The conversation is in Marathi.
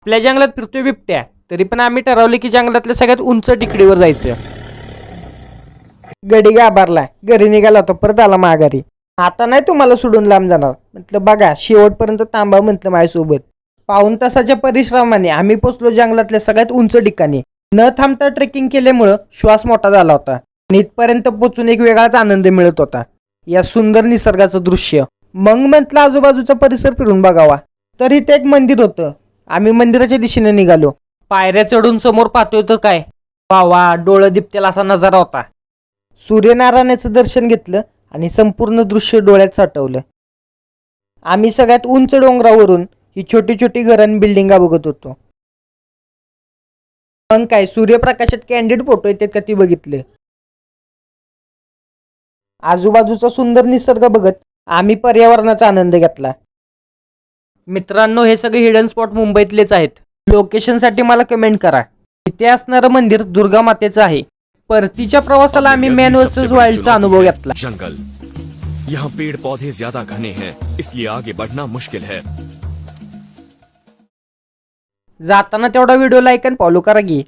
आपल्या जंगलात फिरतोय बिबट्या, तरी पण आम्ही ठरवले की जंगलातल्या सगळ्यात उंच टेकडीवर जायचं. गडी गाभारला, घरी निघाला होता, परत आला माघारी. आता नाही तुम्हाला सोडून लांब जाणार म्हटलं. बघा शेवटपर्यंत थांबा म्हटलं माझ्यासोबत. पाऊण तासाच्या परिश्रमाने आम्ही पोचलो जंगलातल्या सगळ्यात उंच ठिकाणी. न थांबता ट्रेकिंग केल्यामुळं श्वास मोठा झाला होता आणि इथपर्यंत पोचून एक वेगळाच आनंद मिळत होता या सुंदर निसर्गाचं दृश्य. मग म्हटलं आजूबाजूचा परिसर फिरून बघावा. तर इथे एक मंदिर होतं. आम्ही मंदिराच्या दिशेने निघालो. पायऱ्या चढून समोर पाहतोय तर काय वा वा, डोळं दिपतेल असा नजारा होता. सूर्यनारायणाचं दर्शन घेतलं आणि संपूर्ण दृश्य डोळ्यात साठवलं. आम्ही सगळ्यात उंच डोंगरावरून ही छोटी छोटी घरं आणि बिल्डिंगा बघत होतो. मग काय सूर्यप्रकाशात कॅन्डिड फोटो येतात का ती बघितले. आजूबाजूचा सुंदर निसर्ग बघत आम्ही पर्यावरणाचा आनंद घेतला. मित्रांनो, हे सगळे हिडन स्पॉट मुंबईतलेच आहेत. लोकेशनसाठी मला कमेंट करा. इथे असणारं मंदिर दुर्गा मातेचं आहे. परतीच्या प्रवासाला आम्ही मॅन वर्सेस वाईल्डचा अनुभव घेतला. जंगल, यहाँ पेड़ पौधे ज्यादा घने हैं, इसलिए आगे बढ़ना मुश्किल है. जाताना तेवढा व्हिडिओ लाईक आणि फॉलो करा की.